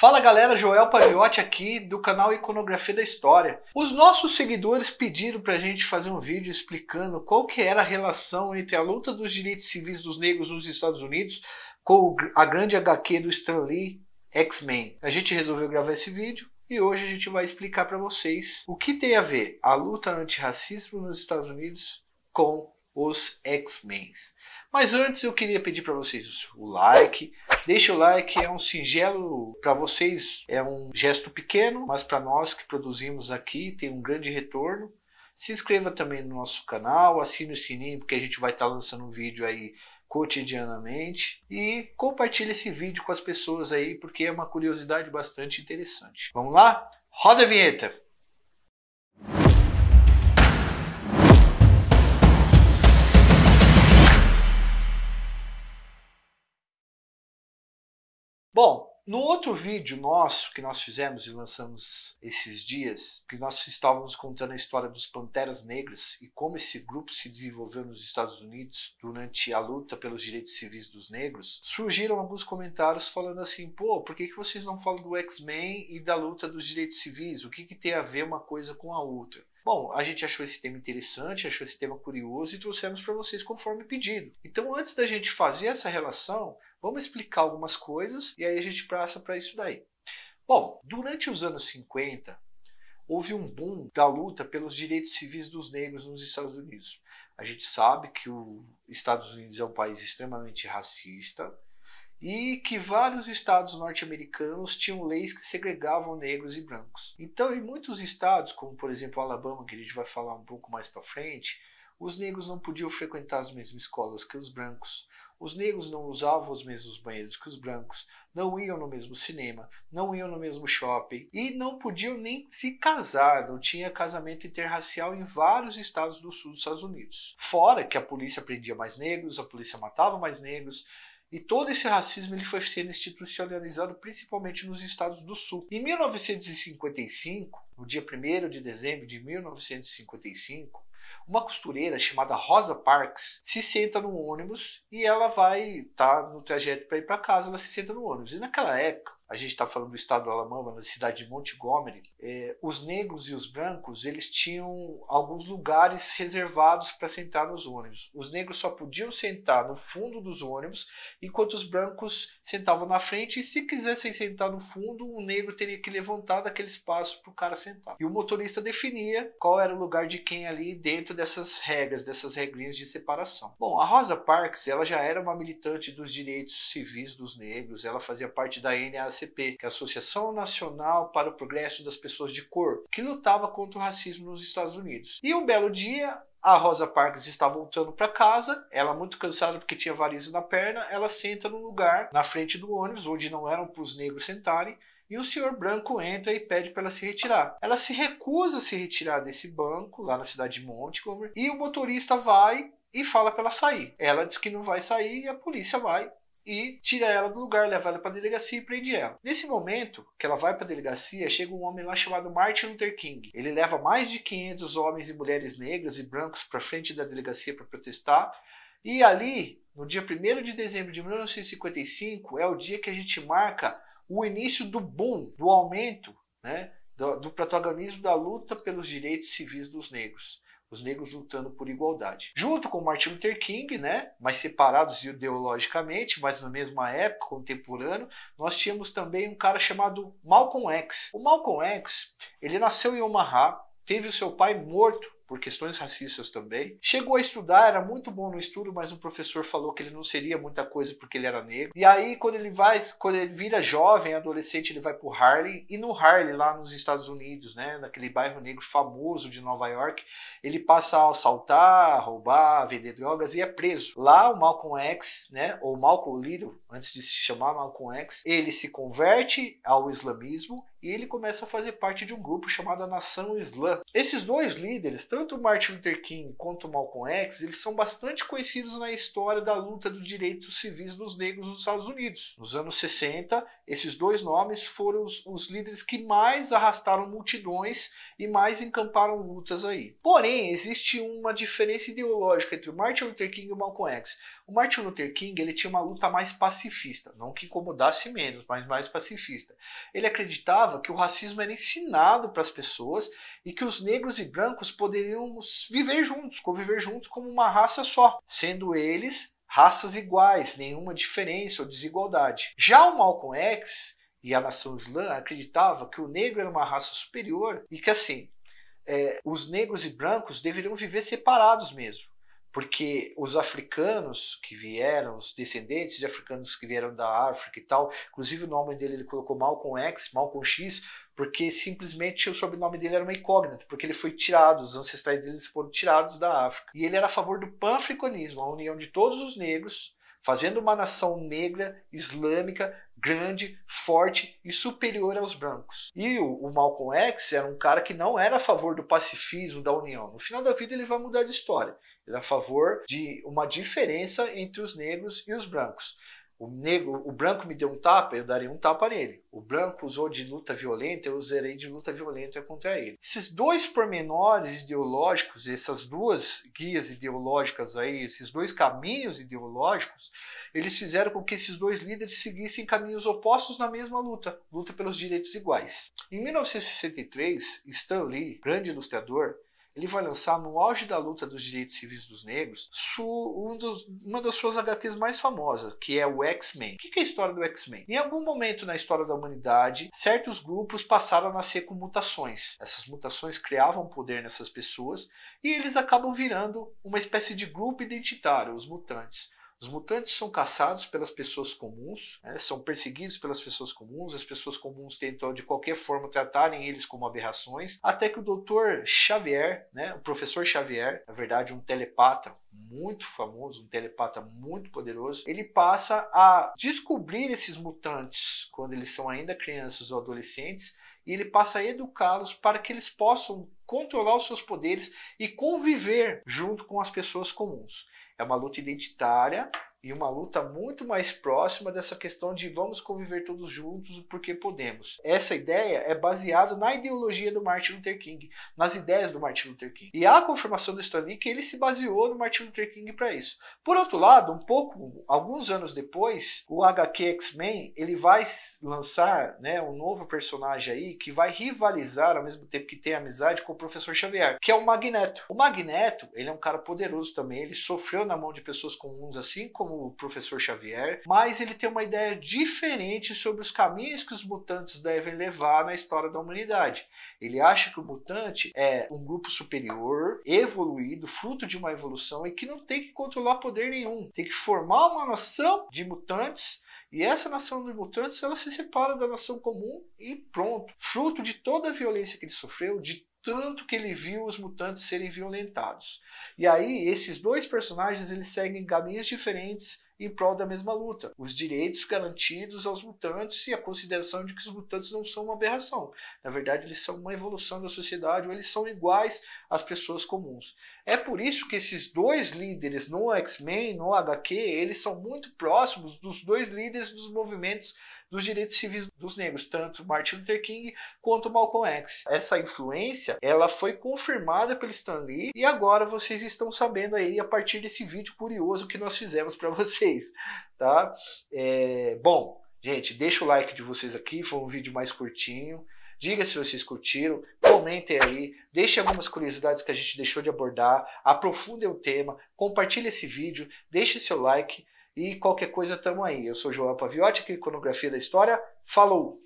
Fala galera, Joel Paviotti aqui do canal Iconografia da História. Os nossos seguidores pediram pra gente fazer um vídeo explicando qual que era a relação entre a luta dos direitos civis dos negros nos Estados Unidos com a grande HQ do Stan Lee, X-Men. A gente resolveu gravar esse vídeo e hoje a gente vai explicar para vocês o que tem a ver a luta antirracismo nos Estados Unidos com os X-Men. Mas antes eu queria pedir para vocês o like. Deixa o like, é um singelo para vocês, é um gesto pequeno, mas para nós que produzimos aqui tem um grande retorno. Se inscreva também no nosso canal, assine o sininho porque a gente vai estar lançando um vídeo aí cotidianamente e compartilhe esse vídeo com as pessoas aí porque é uma curiosidade bastante interessante. Vamos lá? Roda a vinheta! Bom, no outro vídeo nosso que nós fizemos e lançamos esses dias, que nós estávamos contando a história dos Panteras Negras e como esse grupo se desenvolveu nos Estados Unidos durante a luta pelos direitos civis dos negros, surgiram alguns comentários falando assim, pô, por que vocês não falam do X-Men e da luta dos direitos civis? O que tem a ver uma coisa com a outra? Bom, a gente achou esse tema interessante, achou esse tema curioso e trouxemos para vocês conforme pedido. Então, antes da gente fazer essa relação, vamos explicar algumas coisas e aí a gente passa para isso daí. Bom, durante os anos 50, houve um boom da luta pelos direitos civis dos negros nos Estados Unidos. A gente sabe que os Estados Unidos é um país extremamente racista e que vários estados norte-americanos tinham leis que segregavam negros e brancos. Então, em muitos estados, como por exemplo Alabama, que a gente vai falar um pouco mais para frente, os negros não podiam frequentar as mesmas escolas que os brancos, os negros não usavam os mesmos banheiros que os brancos, não iam no mesmo cinema, não iam no mesmo shopping e não podiam nem se casar, não tinha casamento interracial em vários estados do sul dos Estados Unidos. Fora que a polícia prendia mais negros, a polícia matava mais negros, e todo esse racismo ele foi sendo institucionalizado principalmente nos estados do sul. Em 1955, no dia 1º de dezembro de 1955, uma costureira chamada Rosa Parks se senta no ônibus e ela vai estar no trajeto para ir para casa, ela se senta no ônibus. E naquela época, a gente está falando do estado do Alabama, na cidade de Montgomery, os negros e os brancos eles tinham alguns lugares reservados para sentar nos ônibus. Os negros só podiam sentar no fundo dos ônibus, enquanto os brancos sentavam na frente e se quisessem sentar no fundo, o negro teria que levantar daquele espaço para o cara sentar. E o motorista definia qual era o lugar de quem ali dentro dessas regras, dessas regrinhas de separação. Bom, a Rosa Parks ela já era uma militante dos direitos civis dos negros, ela fazia parte da NAACP, que é a Associação Nacional para o Progresso das Pessoas de Cor, que lutava contra o racismo nos Estados Unidos. E um belo dia, a Rosa Parks está voltando para casa, ela muito cansada porque tinha varizes na perna, ela senta num lugar na frente do ônibus, onde não eram para os negros sentarem, e o senhor branco entra e pede para ela se retirar. Ela se recusa a se retirar desse banco, lá na cidade de Montgomery, e o motorista vai e fala para ela sair. Ela diz que não vai sair e a polícia vai e tira ela do lugar, leva ela para a delegacia e prende ela. Nesse momento que ela vai para a delegacia, chega um homem lá chamado Martin Luther King. Ele leva mais de 500 homens e mulheres negras e brancos para frente da delegacia para protestar. E ali, no dia 1º de dezembro de 1955, é o dia que a gente marca o início do boom, do aumento, né, do protagonismo da luta pelos direitos civis dos negros. Os negros lutando por igualdade. Junto com Martin Luther King, né, mas separados ideologicamente, mas na mesma época, contemporâneo, nós tínhamos também um cara chamado Malcolm X. O Malcolm X, ele nasceu em Omaha, teve o seu pai morto por questões racistas também. Chegou a estudar, era muito bom no estudo, mas o professor falou que ele não seria muita coisa porque ele era negro. E aí, quando ele vira jovem, adolescente, ele vai pro Harlem. E no Harlem, lá nos Estados Unidos, né, naquele bairro negro famoso de Nova York, ele passa a assaltar, roubar, vender drogas e é preso. Lá o Malcolm X, né, ou Malcolm Little, antes de se chamar Malcolm X, ele se converte ao islamismo e ele começa a fazer parte de um grupo chamado a Nação Islã. Esses dois líderes, tanto o Martin Luther King quanto o Malcolm X, eles são bastante conhecidos na história da luta dos direitos civis dos negros nos Estados Unidos. Nos anos 60, esses dois nomes foram os líderes que mais arrastaram multidões e mais encamparam lutas aí. Porém, existe uma diferença ideológica entre o Martin Luther King e o Malcolm X. O Martin Luther King, ele tinha uma luta mais pacifista, não que incomodasse menos, mas mais pacifista. Ele acreditava que o racismo era ensinado para as pessoas e que os negros e brancos poderiam viver juntos, conviver juntos como uma raça só, sendo eles raças iguais, nenhuma diferença ou desigualdade. Já o Malcolm X e a nação islã acreditava que o negro era uma raça superior e que assim, os negros e brancos deveriam viver separados mesmo. Porque os africanos que vieram, os descendentes de africanos que vieram da África e tal, inclusive o nome dele ele colocou Malcolm X, Malcolm X, porque simplesmente o sobrenome dele era uma incógnita, porque ele foi tirado, os ancestrais deles foram tirados da África. E ele era a favor do panafricanismo, a união de todos os negros, fazendo uma nação negra, islâmica, grande, forte e superior aos brancos. E o Malcolm X era um cara que não era a favor do pacifismo, da união. No final da vida ele vai mudar de história. Ele é a favor de uma diferença entre os negros e os brancos. O branco me deu um tapa, eu darei um tapa nele. O branco usou de luta violenta, eu usarei de luta violenta contra ele. Esses dois pormenores ideológicos, essas duas guias ideológicas aí, esses dois caminhos ideológicos, eles fizeram com que esses dois líderes seguissem caminhos opostos na mesma luta, luta pelos direitos iguais. Em 1963, Stan Lee, grande ilustrador, ele vai lançar, no auge da luta dos direitos civis dos negros, uma das suas HQs mais famosas, que é o X-Men. O que é a história do X-Men? Em algum momento na história da humanidade, certos grupos passaram a nascer com mutações. Essas mutações criavam poder nessas pessoas e eles acabam virando uma espécie de grupo identitário, os mutantes. Os mutantes são caçados pelas pessoas comuns, são perseguidos pelas pessoas comuns, as pessoas comuns tentam de qualquer forma tratarem eles como aberrações, até que o Dr. Xavier, o professor Xavier, na verdade um telepata muito famoso, um telepata muito poderoso, ele passa a descobrir esses mutantes quando eles são ainda crianças ou adolescentes, e ele passa a educá-los para que eles possam controlar os seus poderes e conviver junto com as pessoas comuns. É uma luta identitária e uma luta muito mais próxima dessa questão de vamos conviver todos juntos porque podemos. Essa ideia é baseada na ideologia do Martin Luther King, nas ideias do Martin Luther King. E há a confirmação do Stan Lee que ele se baseou no Martin Luther King para isso. Por outro lado, alguns anos depois, o HQ X-Men, ele vai lançar um novo personagem aí que vai rivalizar ao mesmo tempo que tem amizade com o professor Xavier, que é o Magneto. O Magneto, ele é um cara poderoso também, ele sofreu na mão de pessoas comuns assim como o professor Xavier, mas ele tem uma ideia diferente sobre os caminhos que os mutantes devem levar na história da humanidade. Ele acha que o mutante é um grupo superior, evoluído, fruto de uma evolução e que não tem que controlar poder nenhum. Tem que formar uma nação de mutantes e essa nação de mutantes ela se separa da nação comum e pronto. Fruto de toda a violência que ele sofreu, de tanto que ele viu os mutantes serem violentados. E aí, esses dois personagens, eles seguem caminhos diferentes em prol da mesma luta. Os direitos garantidos aos mutantes e a consideração de que os mutantes não são uma aberração. Na verdade, eles são uma evolução da sociedade, ou eles são iguais às pessoas comuns. É por isso que esses dois líderes no X-Men, no HQ, eles são muito próximos dos dois líderes dos movimentos dos direitos civis dos negros, tanto Martin Luther King quanto Malcolm X. Essa influência, ela foi confirmada pelo Stan Lee e agora vocês estão sabendo aí a partir desse vídeo curioso que nós fizemos para vocês, tá? Bom, gente, deixa o like de vocês aqui, foi um vídeo mais curtinho. Diga se vocês curtiram, comentem aí, deixem algumas curiosidades que a gente deixou de abordar, aprofundem o tema, compartilhe esse vídeo, deixe seu like. E qualquer coisa, tamo aí. Eu sou Joel Paviotti, aqui Iconografia da História. Falou!